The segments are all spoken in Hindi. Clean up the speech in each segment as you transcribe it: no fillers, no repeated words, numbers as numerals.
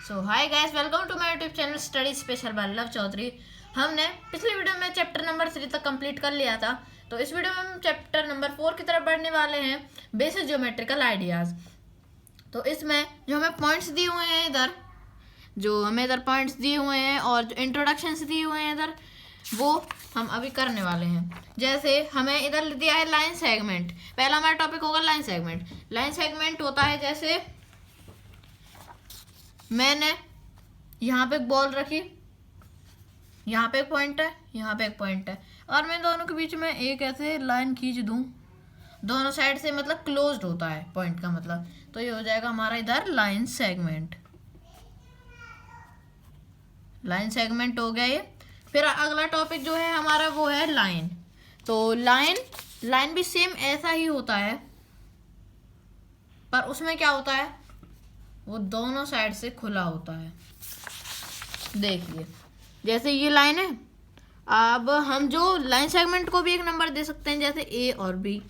So hi guys, welcome to my YouTube channel study special by Lav Chaudhary. हमने पिछले वीडियो में चैप्टर नंबर 3 तक कंप्लीट कर लिया था। तो इस वीडियो में हम चैप्टर नंबर 4 की तरफ बढ़ने वाले हैं, बेसिक ज्योमेट्रिकल आइडियाज। तो इसमें जो हमें पॉइंट्स दिए हुए हैं इधर पॉइंट्स दिए हुए हैं और जो इंट्रोडक्शंस दिए हुए हैं इधर, वो हम अभी करने वाले हैं। जैसे हमें इधर दिया है लाइन सेगमेंट। पहला हमारा टॉपिक होगा लाइन सेगमेंट। लाइन सेगमेंट होता है जैसे मैंने यहाँ पे एक बॉल रखी, यहाँ पे एक पॉइंट है, यहाँ पे एक पॉइंट है, और मैं दोनों के बीच में एक ऐसे लाइन खींच दूँ, दोनों साइड से मतलब क्लोज्ड होता है पॉइंट का मतलब, तो ये हो जाएगा हमारा इधर लाइन सेगमेंट। लाइन सेगमेंट हो गया ये। फिर अगला टॉपिक जो है हमारा वो है लाइन। तो लाइन भी सेम ऐसा ही होता है, पर उसमें क्या होता है, वो दोनों साइड से खुला होता है। देखिए जैसे ये लाइन है, अब हम जो लाइन सेगमेंट को भी एक नंबर दे सकते हैं, जैसे ए और बी।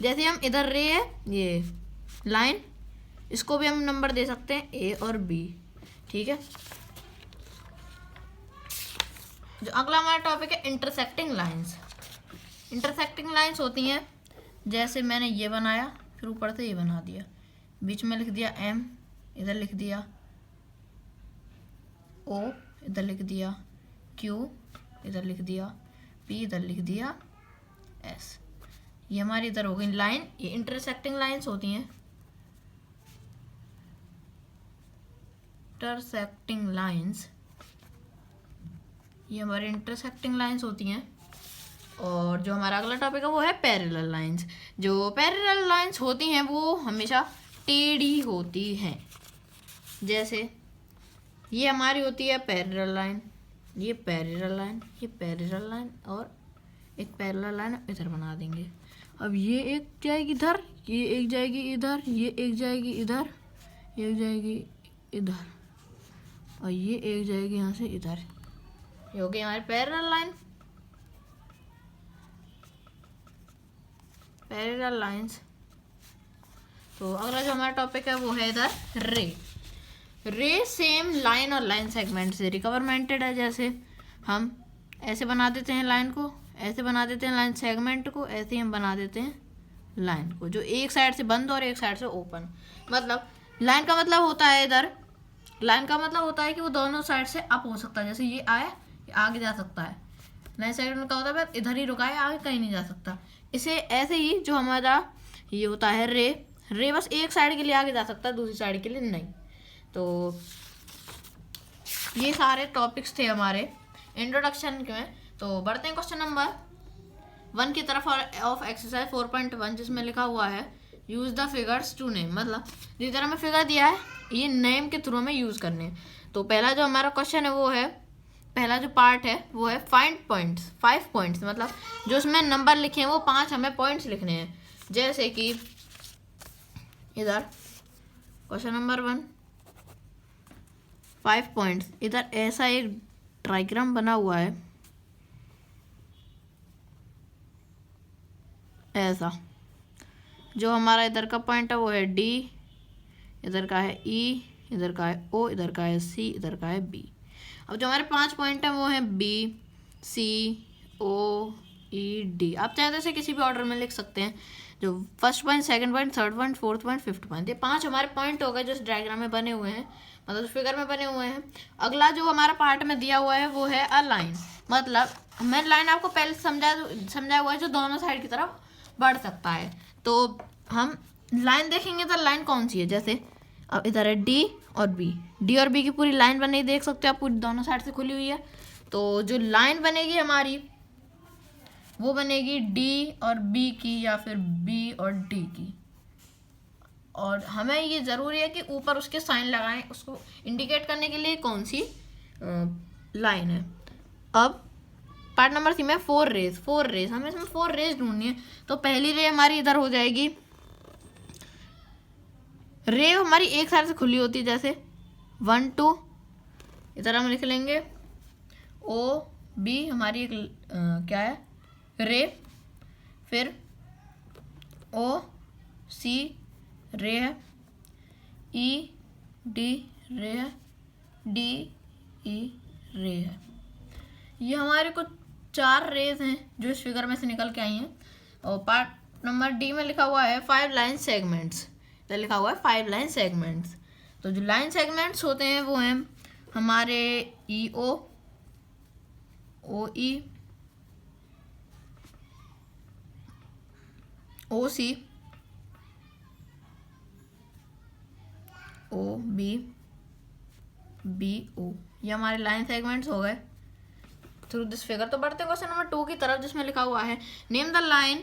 जैसे हम इधर रे है ये लाइन, इसको भी हम नंबर दे सकते हैं ए और बी। ठीक है। जो अगला हमारा टॉपिक है इंटरसेक्टिंग लाइंस। इंटरसेक्टिंग लाइंस होती हैं जैसे मैंने ये बनाया, फिर ऊपर से ये बना दिया, बीच में लिख दिया एम, इधर लिख दिया ओ, इधर लिख दिया क्यू, इधर लिख दिया पी, इधर लिख दिया एस। ये हमारी इधर हो गई लाइन। ये इंटरसेक्टिंग लाइंस होती हैं। इंटरसेक्टिंग लाइंस, ये हमारी इंटरसेक्टिंग लाइंस होती हैं। और जो हमारा अगला टॉपिक है वो है पैरेलल लाइंस। जो पैरेलल लाइंस होती हैं वो हमेशा टेढ़ी होती हैं। जैसे ये हमारी होती है पैरेलल लाइन, ये पैरेलल लाइन, ये पैरेलल लाइन, और एक पैरेलल लाइन इधर बना देंगे। अब ये एक जाएगी इधर, ये एक जाएगी इधर, ये एक जाएगी इधर, ये एक जाएगी इधर, और ये एक जाएगी यहाँ से इधर। ये हो गई हमारी पैरेलल लाइन, पैरेलल लाइंस। तो अगला जो हमारा टॉपिक है वो है इधर रे। रे सेम लाइन और लाइन सेगमेंट से रिकवरमेंटेड है। जैसे हम ऐसे बना देते हैं लाइन को, ऐसे बना देते हैं लाइन सेगमेंट को, ऐसे ही हम बना देते हैं लाइन को, जो एक साइड से बंद और एक साइड से ओपन। मतलब लाइन का मतलब होता है इधर, लाइन का मतलब होता है कि वो दोनों साइड से अप हो सकता है। जैसे ये आए, ये आगे जा सकता है। लाइन सेगमेंट का होता है इधर ही रुका है, आगे कहीं नहीं जा सकता। इसे ऐसे ही जो हमारा ये होता है रे बस एक साइड के लिए आगे जा सकता है, दूसरी साइड के लिए नहीं। तो ये सारे टॉपिक्स थे हमारे इंट्रोडक्शन के में। तो बढ़ते हैं क्वेश्चन नंबर 1 की तरफ ऑफ एक्सरसाइज 4.1, जिसमें लिखा हुआ है use the figures to name. मतलब जिस तरह में फिगर दिया है ये नेम के थ्रू में यूज करने हैं। तो पहला जो हमारा क्वेश्चन है वो है, पहला जो पार्ट है वो है फाइंड पॉइंट्स, 5 पॉइंट्स। मतलब जो उसमें नंबर लिखे हैं वो 5 हमें पॉइंट्स लिखने हैं। जैसे कि इधर क्वेश्चन नंबर 1 5 पॉइंट्स, इधर ऐसा एक डायग्राम बना हुआ है ऐसा। जो हमारा इधर का पॉइंट है वो है डी, इधर का है ई, इधर का है ओ, इधर का है सी, इधर का है बी। अब जो हमारे 5 पॉइंट हैं वो है बी, सी, ओ, ई, डी। आप चाहे तो इसे किसी भी ऑर्डर में लिख सकते हैं। जो first point, second point, third point, fourth point, fifth point, ये 5 हमारे पॉइंट हो गए जो इस डायग्राम में बने हुए हैं, मतलब फिगर में बने हुए हैं। अगला जो हमारा पार्ट में दिया हुआ है वो है अ लाइन। मतलब मैं लाइन आपको पहले समझाया हुआ है, जो दोनों साइड की तरफ बढ़ सकता है। तो हम लाइन देखेंगे तो लाइन कौन सी है। जैसे अब इधर है डी और बी, डी और बी की पूरी लाइन बनी, देख सकते हो आप, पूरी दोनों साइड से खुली हुई है। तो जो लाइन बनेगी हमारी वो बनेगी डी और बी की, या फिर बी और डी की। और हमें ये ज़रूरी है कि ऊपर उसके साइन लगाएं, उसको इंडिकेट करने के लिए कौन सी लाइन है। अब पार्ट नंबर 3 में 4 रेज, हमें इसमें 4 रेज ढूंढनी है। तो पहली रे हमारी इधर हो जाएगी, रे हमारी एक साइड से खुली होती है। जैसे 1 2, इधर हम लिख लेंगे ओ बी, हमारी एक क्या है रे, फिर ओ सी रे है, ई डी रे है, डी ई रे है। ये हमारे कुछ 4 रेज हैं जो इस फिगर में से निकल के आई हैं। और पार्ट नंबर डी में लिखा हुआ है 5 लाइन सेगमेंट्स। तो लिखा हुआ है 5 लाइन सेगमेंट्स। तो जो लाइन सेगमेंट्स होते हैं वो हैं हमारे ई ओ ई ओ सी ओ बी ओ, ये हमारे लाइन सेगमेंट्स हो गए थ्रू दिस फिगर। तो बढ़ते हैं क्वेश्चन नंबर 2 की तरफ, जिसमें लिखा हुआ है name the line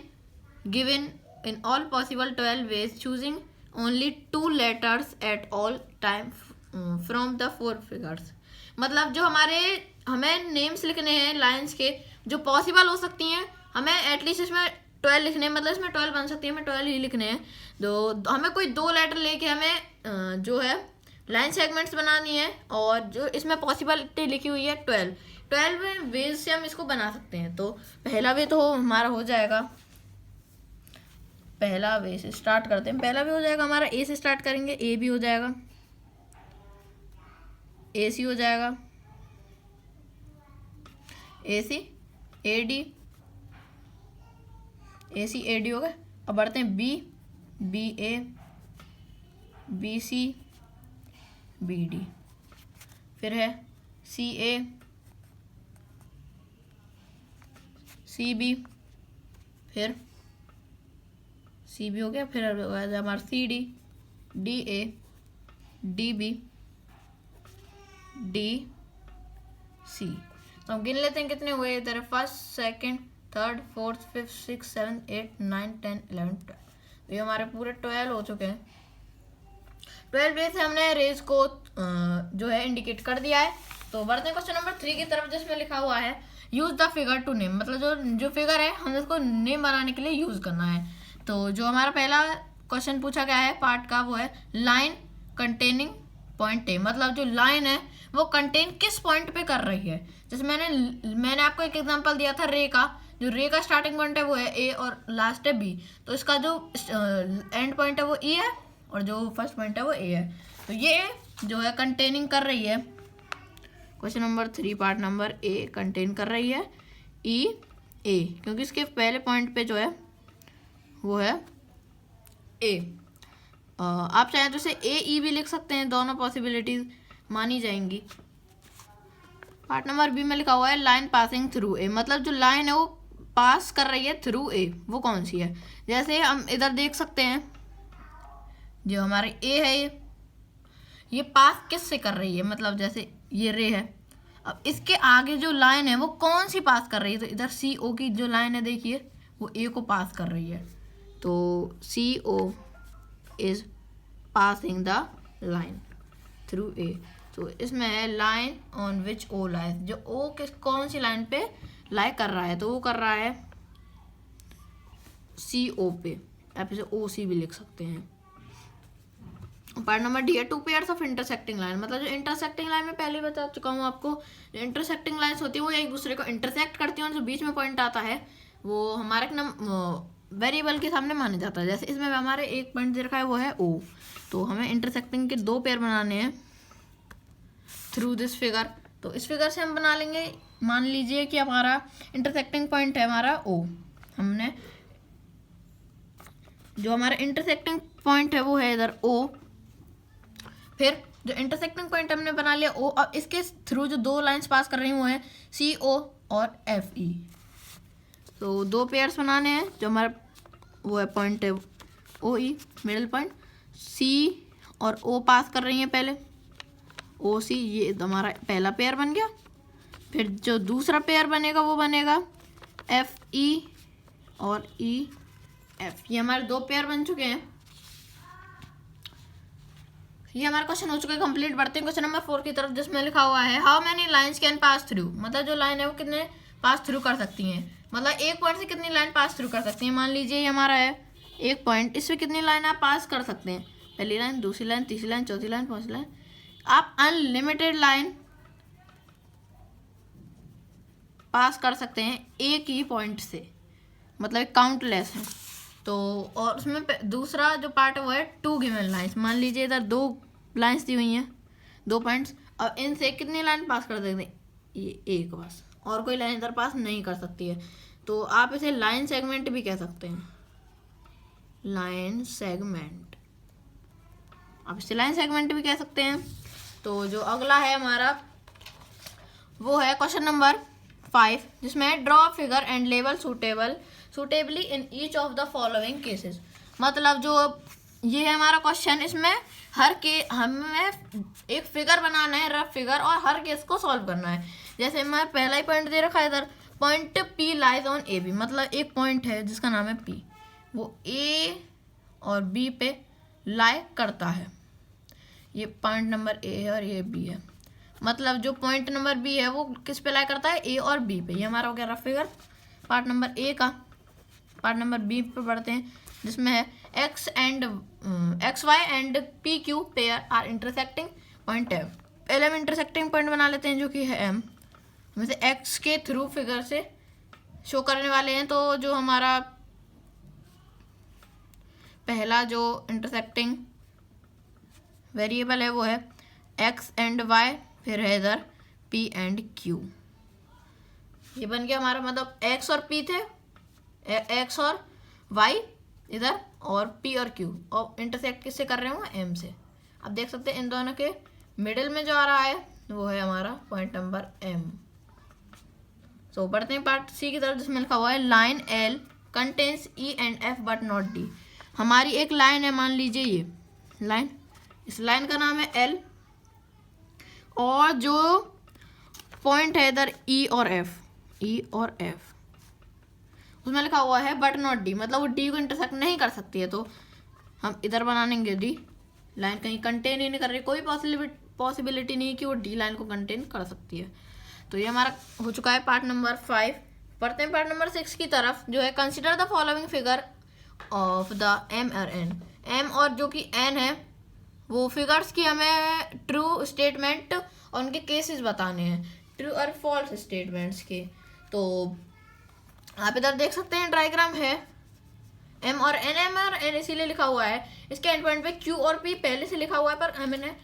given in all possible 12 ways choosing only 2 letters at all time from the 4 figures. मतलब जो हमें नेम्स लिखने हैं लाइन्स के जो पॉसिबल हो सकती हैं, हमें एटलीस्ट इसमें 12 लिखने हैं, मतलब इसमें 12 बन सकती है, हमें 12 ही लिखने हैं। तो हमें कोई 2 लेटर लेके हमें जो है लाइन सेगमेंट्स बनानी है, और जो इसमें पॉसिबिलिटी लिखी हुई है 12 वेज से हम इसको बना सकते हैं। तो पहला वे तो हमारा हो जाएगा, पहला वे से स्टार्ट करते हैं। पहला वे हो जाएगा हमारा ए से स्टार्ट करेंगे, ए भी हो जाएगा, ए सी हो जाएगा, ए सी A D, A C A D हो गए। अब बढ़ते हैं बी ए, बी सी, बी डी, फिर है सी ए, सी बी, फिर सी बी हो गया, फिर हमारा C D, D A, D B, D C. तो हम गिन लेते हैं कितने हुए इधर, 1st, 2nd, 3rd, 4th, 5th, 6th, 7th, 8th, 9th, 10th, 11th, 12th। तो ये हमारे पूरे 12 हो चुके हैं। 12 वे से हमने रेज को जो है इंडिकेट कर दिया है। तो बढ़ते हैं क्वेश्चन नंबर 3 की तरफ, जिसमें लिखा हुआ है use the figure to name. मतलब जो फिगर है हमें उसको नेम बनाने के लिए यूज करना है। तो जो हमारा पहला क्वेश्चन पूछा गया है पार्ट का, वो है लाइन कंटेनिंग पॉइंट ए। मतलब जो लाइन है वो कंटेन किस पॉइंट पे कर रही है। जैसे मैंने आपको एक एग्जांपल दिया था रे का, जो रे का स्टार्टिंग पॉइंट है वो है ए और लास्ट है बी। तो इसका जो एंड पॉइंट है वो ई है और जो फर्स्ट पॉइंट है वो ए है। तो ये जो है कंटेनिंग कर रही है, question number 3 part number A contain कर रही है ई ए, क्योंकि इसके पहले पॉइंट पे जो है वो है ए। आप चाहें तो इसे ए ई भी लिख सकते हैं, दोनों पॉसिबिलिटीज मानी जाएंगी। पार्ट नंबर बी में लिखा हुआ है लाइन पासिंग थ्रू ए। मतलब जो लाइन है वो पास कर रही है थ्रू ए, वो कौन सी है। जैसे हम इधर देख सकते हैं जो हमारे ए है ये पास किस से कर रही है। मतलब जैसे ये रे है, अब इसके आगे जो लाइन है वो कौन सी पास कर रही है। तो इधर सी ओ की जो लाइन है देखिए वो ए को पास कर रही है। तो C O is passing the line through A. तो इसमें है line on which O lies, जो ओ कौन सी लाइन पे लाई कर रहा है। तो वो कर रहा है सी ओ पे, आप इसे ओ सी भी लिख सकते हैं। पार्ट नंबर डी है 2 पेयर्स ऑफ इंटरसेक्टिंग लाइन। मतलब जो इंटरसेक्टिंग लाइन में पहले बता चुका हूँ आपको, जो इंटरसेक्टिंग लाइन्स होती है वो एक दूसरे को इंटरसेक्ट करती हैं और जो बीच में पॉइंट आता है वो हमारे वेरिएबल के सामने माना जाता है। जैसे इसमें हमारे एक पॉइंट दे रखा है वो है ओ। तो हमें इंटरसेक्टिंग के 2 पेयर बनाने हैं थ्रू दिस फिगर। तो इस फिगर से हम बना लेंगे। मान लीजिए कि हमारा इंटरसेक्टिंग पॉइंट है हमारा ओ, हमने जो हमारा इंटरसेक्टिंग पॉइंट है वो है इधर ओ। फिर जो इंटरसेक्टिंग पॉइंट हमने बना लिया ओ, अब इसके थ्रू जो 2 लाइंस पास कर रही हैं वो है सी ओ और एफ ई। तो 2 पेयर्स बनाने हैं। जो हमारा वो है पॉइंट है ओ ई, मिडिल पॉइंट, सी और ओ पास कर रही हैं पहले, ओ सी, ये हमारा पहला पेयर बन गया। फिर जो दूसरा पेयर बनेगा वो बनेगा एफ ई और ई एफ। ये हमारे 2 पेयर बन चुके हैं। ये हमारा क्वेश्चन हो चुका है कंप्लीट। बढ़ते हैं क्वेश्चन नंबर 4 की तरफ, जिसमें लिखा हुआ है how many lines can pass through. मतलब जो लाइन है वो कितने पास थ्रू कर सकती हैं। मतलब एक पॉइंट से कितनी लाइन पास थ्रू कर सकती हैं। मान लीजिए ये हमारा है एक पॉइंट, इससे कितनी लाइन आप पास कर सकते हैं। पहली लाइन, दूसरी लाइन, तीसरी लाइन, चौथी लाइन, पांचवी लाइन। आप अनलिमिटेड लाइन पास कर सकते हैं एक ही पॉइंट से, मतलब काउंटलेस है। तो और उसमें दूसरा जो पार्ट है वो है 2 गिवन लाइन्स। मान लीजिए इधर 2 लाइन्स दी हुई हैं, 2 पॉइंट्स। अब इनसे कितनी लाइन पास कर देते हैं, ये एक बस, और कोई लाइन इधर पास नहीं कर सकती है। तो आप इसे लाइन सेगमेंट भी कह सकते हैं, लाइन सेगमेंट, आप इसे लाइन सेगमेंट भी कह सकते हैं। तो जो अगला है हमारा वो है क्वेश्चन नंबर 5, जिसमें draw figure and label suitably in each of the following cases. मतलब जो ये है हमारा क्वेश्चन, इसमें हमें एक फिगर बनाना है, रफ फिगर, और हर केस को सॉल्व करना है। जैसे हमारा पहला ही पॉइंट दे रखा है इधर, point P lies on AB, मतलब एक पॉइंट है जिसका नाम है P, वो A और B पे लाई करता है। ये पॉइंट नंबर A है और ये B है। मतलब जो पॉइंट नंबर B है वो किस पे लाई करता है, A और B पे। ये हमारा हो गया rough figure part number A का। पार्ट नंबर B पे बढ़ते हैं, जिसमें है XY and PQ pair are intersecting point M। पहले हम इंटरसेक्टिंग पॉइंट बना लेते हैं जो कि है M। हम इसे X के थ्रू फिगर से शो करने वाले हैं। तो जो हमारा पहला जो इंटरसेक्टिंग वेरिएबल है वो है X एंड Y, फिर है इधर P एंड Q। ये बन गया हमारा, मतलब X और P थे, X और Y इधर, और P और Q, और इंटरसेक्ट किससे कर रहे हो, M से। अब देख सकते हैं इन दोनों के मिडिल में जो आ रहा है वो है हमारा पॉइंट नंबर M। तो बढ़ते हैं पार्ट C की तरफ, जिसमें लिखा हुआ है line L contains E and F but not D। हमारी एक लाइन है, मान लीजिए ये लाइन, इस लाइन का नाम है L, और जो पॉइंट है इधर E और F, उसमें लिखा हुआ है बट नॉट D, मतलब वो D को इंटरसेक्ट नहीं कर सकती है। तो हम इधर बनाएंगे D, लाइन कहीं कंटेन ही नहीं कर रही, कोई पॉसिबिलिटी नहीं कि वो D लाइन को कंटेन कर सकती है। तो ये हमारा हो चुका है पार्ट नंबर 5। पढ़ते हैं पार्ट नंबर 6 की तरफ, जो है consider the following figure of the M और N। M और जो कि N है वो फिगर्स की हमें ट्रू स्टेटमेंट और उनके केसेस बताने हैं, ट्रू और फॉल्स स्टेटमेंट्स के। तो आप इधर देख सकते हैं डायग्राम है M और N इसीलिए लिखा हुआ है, इसके एंड पॉइंट पे Q और P पहले से लिखा हुआ है, पर हमने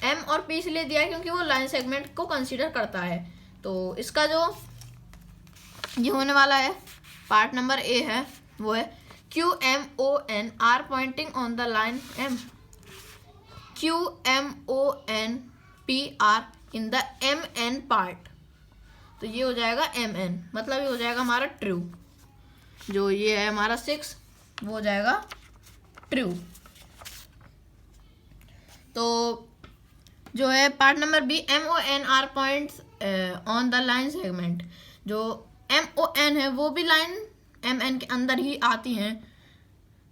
M और P इसलिए दिया है क्योंकि वो लाइन सेगमेंट को कंसीडर करता है। तो इसका जो ये होने वाला है पार्ट नंबर A है वो है QMON are pointing on the line M, QMON P are in the MN part. तो ये हो जाएगा MN, मतलब ये हो जाएगा हमारा ट्रू। जो ये है हमारा 6 वो हो जाएगा ट्रू। तो जो है part number B MON are points on the line segment. जो MON है वो भी लाइन MN के अंदर ही आती हैं।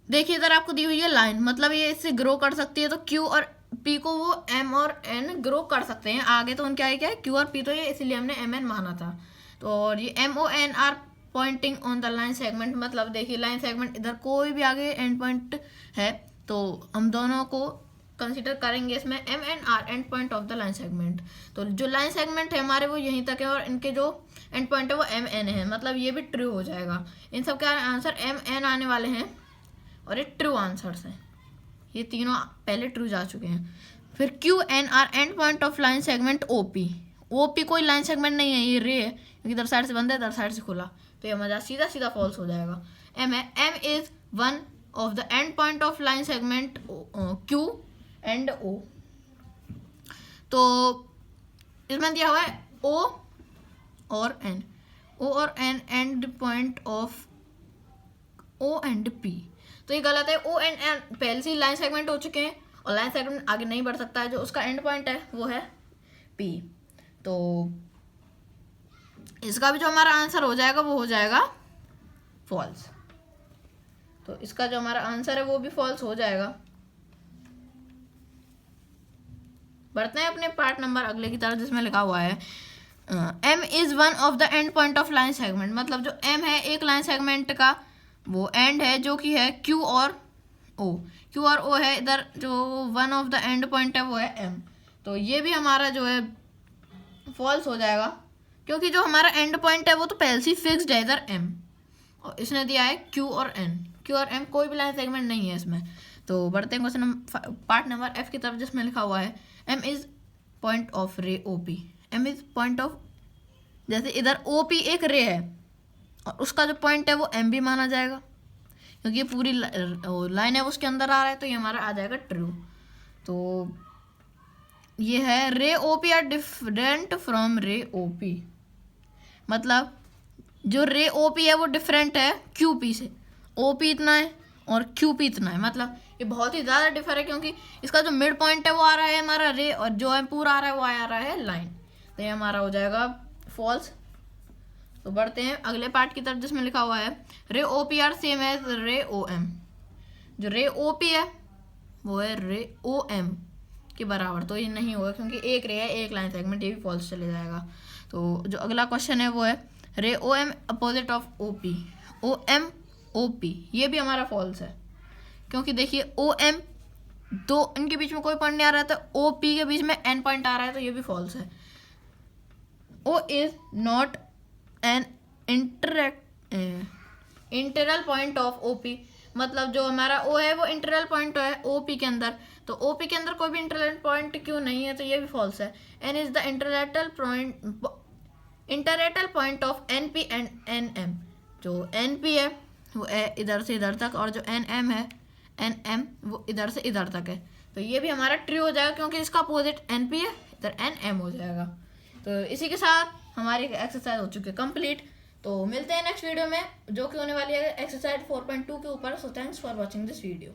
देखिए इधर आपको दी हुई है लाइन, मतलब ये इससे ग्रो कर सकती है, तो Q और P को वो M और N ग्रो कर सकते हैं आगे। तो उनका क्या है Q और P, तो ये इसीलिए हमने MN माना था। तो और ये MON are pointing on the line segment, मतलब देखिए लाइन सेगमेंट इधर कोई भी आगे एंड पॉइंट है तो हम दोनों को कंसीडर करेंगे इसमें MN are end point of the line segment. तो जो लाइन सेगमेंट है हमारे वो यहीं तक है, और इनके जो एंड पॉइंट है वो MN है, मतलब ये भी ट्रू हो जाएगा। इन सब के आंसर MN आने वाले हैं और ये ट्रू आंसर्स हैं, ये तीनों पहले ट्रू जा चुके हैं। फिर QN are end point of line segment OP कोई लाइन सेगमेंट नहीं है, ये रे है क्योंकि इधर साइड से बंद है इधर साइड से खुला, तो ये मजा सीधा फॉल्स हो जाएगा। M is one of the end point of line segment Q and O। तो इसमें दिया हुआ है O और N and point of O and P, तो ये गलत है। O एंड N पहले से ही लाइन सेगमेंट हो चुके हैं और लाइन सेगमेंट आगे नहीं बढ़ सकता है, जो उसका एंड पॉइंट है वो है P। तो इसका भी जो हमारा आंसर हो जाएगा वो हो जाएगा फॉल्स। तो इसका जो हमारा आंसर है वो भी फॉल्स हो जाएगा। बढ़ते हैं अपने पार्ट नंबर अगले की तरफ, जिसमें लिखा हुआ है M is one of the end point of line segment. मतलब जो M है एक लाइन सेगमेंट का वो एंड है, जो कि है Q और O है इधर, जो one of the end point है वो है M। तो ये भी हमारा जो है फॉल्स हो जाएगा, क्योंकि जो हमारा एंड पॉइंट है वो तो पहले से फिक्स्ड है इधर M, और इसने दिया है Q और M, कोई भी लाइन सेगमेंट नहीं है इसमें। तो बढ़ते हैं क्वेश्चन पार्ट नंबर F की तरफ, जिसमें लिखा हुआ है M is point of ray O P. M is point of, जैसे इधर ओ पी एक रे है और उसका जो पॉइंट है वो एम भी माना जाएगा, क्योंकि ये पूरी लाइन है उसके अंदर आ रहा है, तो ये हमारा आ जाएगा ट्रू। तो ये है ray O P are different from ray O P, मतलब जो रे ओ पी है वो डिफरेंट है क्यू पी से। ओ पी इतना है और क्यू पी इतना है, मतलब ये बहुत ही ज़्यादा डिफर है, क्योंकि इसका जो मिड पॉइंट है वो आ रहा है हमारा रे, और जो है पूरा आ रहा है वो आ रहा है लाइन। तो ये हमारा हो जाएगा फॉल्स। तो बढ़ते हैं अगले पार्ट की तरफ, जिसमें लिखा हुआ है ray O P are same as ray O M. जो रे ओ पी है वो है रे ओ एम के बराबर, तो ये नहीं होगा क्योंकि एक रे है एक लाइन सेगमेंट, ये भी फॉल्स चले जाएगा। तो जो अगला क्वेश्चन है वो है ray O M opposite of O P. O M O P ये भी हमारा फॉल्स है, क्योंकि देखिए ओ एम दो इनके बीच में कोई पॉइंट नहीं आ रहा है, तो ओ पी के बीच में एन पॉइंट आ रहा है, तो ये भी फॉल्स है। O is not an interior point of O P, मतलब जो हमारा ओ है वो इंटरल पॉइंट है ओ पी के अंदर, तो ओ पी के अंदर कोई भी इंटरल पॉइंट क्यों नहीं है, तो ये भी फॉल्स है। N is the interlateral point of N P and N M. जो एन पी है वो इधर से इधर तक, और जो एन एम है एन एम वो इधर से इधर तक है, तो ये भी हमारा ट्रू हो जाएगा, क्योंकि इसका अपोजिट एन पी है, इधर एन एम हो जाएगा। तो इसी के साथ हमारी एक्सरसाइज हो चुकी है कंप्लीट। तो मिलते हैं नेक्स्ट वीडियो में, जो कि होने वाली है एक्सरसाइज 4.2 के ऊपर। So thanks for watching this video.